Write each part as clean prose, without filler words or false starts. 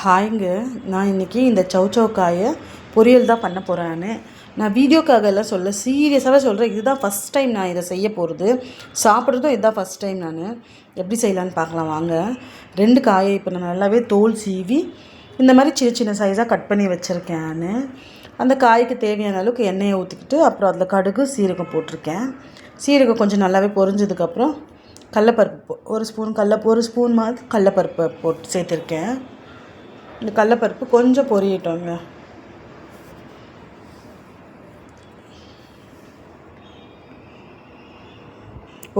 ஹாய்ங்க. நான் இன்றைக்கி இந்த சௌசௌக்காயை பொரியல் தான் பண்ண போகிறேன்னு நான் வீடியோக்காக எல்லாம் சொல்ல சீரியஸாகவே சொல்கிறேன். இதுதான் ஃபஸ்ட் டைம் நான் இதை செய்ய போகிறது. சாப்பிட்றதும் இதுதான் ஃபஸ்ட் டைம். நான் எப்படி செய்யலான்னு பார்க்கலாம் வாங்க. 2 காயை இப்போ நான் நல்லாவே தோல் சீவி இந்த மாதிரி சின்ன சின்ன சைஸாக கட் பண்ணி வச்சுருக்கேன். நான் அந்த காய்க்கு தேவையான அளவுக்கு எண்ணெயை ஊற்றிக்கிட்டு அப்புறம் அதில் கடுகு சீரகம் போட்டிருக்கேன். சீரகம் கொஞ்சம் நல்லாவே பொரிஞ்சதுக்கப்புறம் கடலப்பருப்பு ஒரு ஸ்பூன் மாதிரி கடலப்பருப்பை போட்டு சேர்த்துருக்கேன். இந்த கடலப்பருப்பு கொஞ்சம் பொரியட்டோங்க.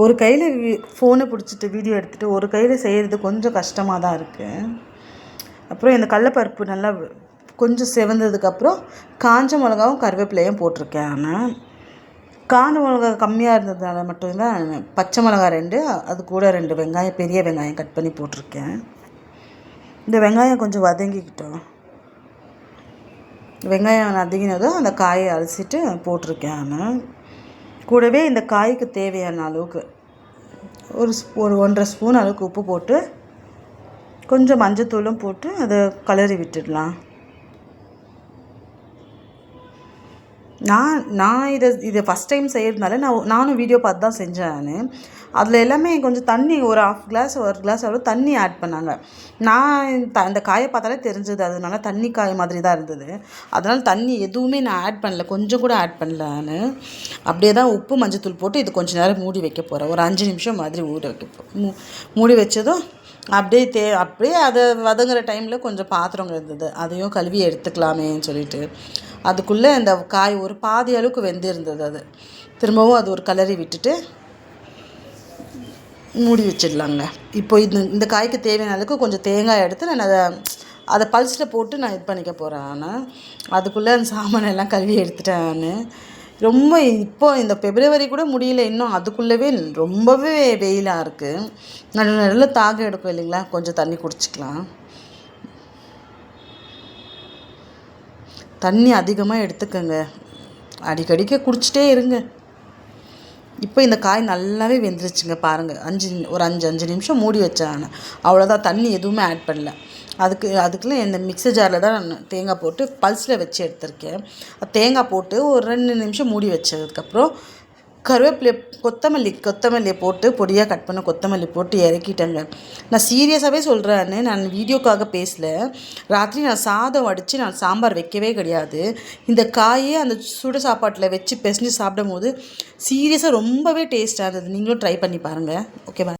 ஒரு கையில் ஃபோனை பிடிச்சிட்டு வீடியோ எடுத்துகிட்டு ஒரு கையில் செய்கிறது கொஞ்சம் கஷ்டமாக தான் இருக்குது. அப்புறம் இந்த கடலப்பருப்பு நல்லா கொஞ்சம் செவந்ததுக்கப்புறம் காஞ்ச மிளகாவும் கருவேப்பிலையும் போட்டிருக்கேன். ஆனால் காஞ்ச மிளகா கம்மியாக இருந்ததுனால மட்டும்தான் பச்சை மிளகா 2, அது கூட 2 வெங்காயம், பெரிய வெங்காயம் கட் பண்ணி போட்டிருக்கேன். இந்த வெங்காயம் கொஞ்சம் வதங்கிக்கிட்டோம். வெங்காயம் வதங்கினதும் அந்த காயை அலசிட்டு போட்டிருக்கேன். நான் கூடவே இந்த காய்க்கு தேவையான அளவுக்கு ஒரு 1.5 ஸ்பூன் அளவுக்கு உப்பு போட்டு கொஞ்சம் மஞ்சத்தூளும் போட்டு அதை கலரி விட்டுடலாம். நான் இதை ஃபஸ்ட் டைம் செய்கிறதுனால நானும் வீடியோ பார்த்து தான் செஞ்சேன். அதில் எல்லாமே கொஞ்சம் தண்ணி ஒரு 1 கிளாஸ் அவ்வளோ தண்ணி ஆட் பண்ணாங்க. நான் அந்த காயை பார்த்தாலே தெரிஞ்சது, அதனால தண்ணி காய் மாதிரி தான் இருந்தது. அதனால் தண்ணி எதுவுமே நான் ஆட் பண்ணல, கொஞ்சம் கூட ஆட் பண்ணல. நான் அப்படியே தான் உப்பு மஞ்சத்தூள் போட்டு இது கொஞ்சம் நேரம் மூடி வைக்க போகிறேன். ஒரு 5 நிமிஷம் மாதிரி மூடி வச்சதும் அப்படியே அதை வதங்குற டைமில் கொஞ்சம் பாத்திரங்கள் இருந்தது, அதையும் கழுவி எடுத்துக்கலாமேன்னு சொல்லிட்டு அதுக்குள்ளே இந்த காய் ஒரு பாதி அளவுக்கு வெந்திருந்தது. அது திரும்பவும் அது ஒரு கலரி விட்டுட்டு மூடி வச்சிடலாங்க. இப்போ இந்த காய்க்கு தேவையான அளவுக்கு கொஞ்சம் தேங்காய் எடுத்து நான் அதை பல்ஸில் போட்டு நான் இது பண்ணிக்க போகிறேன். ஆனால் அதுக்குள்ளே அந்த சாமானெல்லாம் கழுவி எடுத்துட்டேன். ரொம்ப இப்போ இந்த பிப்ரவரி கூட முடியல இன்னும், அதுக்குள்ளவே ரொம்பவே வெயிலாக இருக்குது. நல்ல தாகம் எடுக்கும் இல்லைங்களா, கொஞ்சம் தண்ணி குடிச்சிக்கலாம். தண்ணி அதிகமாக எடுத்துக்கங்க, அடிக்கடிக்க குடிச்சிட்டே இருங்க. இப்போ இந்த காய் நல்லாவே வெந்துருச்சுங்க பாருங்கள். ஒரு அஞ்சு நிமிஷம் மூடி வச்சேன். அவ்வளோதான், தண்ணி எதுவுமே ஆட் பண்ணல. அதுக்குள்ளே இந்த மிக்ஸர் ஜாரில் தான் நான் தேங்காய் போட்டு பல்ஸில் வச்சு எடுத்திருக்கேன். தேங்காய் போட்டு ஒரு 2 நிமிஷம் மூடி வச்சதுக்கப்புறம் கருவேப்பிலை கொத்தமல்லியை போட்டு பொடியாக கட் பண்ண கொத்தமல்லி போட்டு இறக்கிட்டேங்க. நான் சீரியஸாகவே சொல்கிறேன்னு, நான் வீடியோக்காக பேசலை. ராத்திரி நான் சாதம் வடித்து நான் சாம்பார் வைக்கவே கிடையாது. இந்த காயே அந்த சுடு சாப்பாட்டில் வச்சு பிசைஞ்சு சாப்பிடும் போது சீரியஸாக ரொம்பவே டேஸ்ட்டாக இருந்தது. நீங்களும் ட்ரை பண்ணி பாருங்கள். ஓகேவா?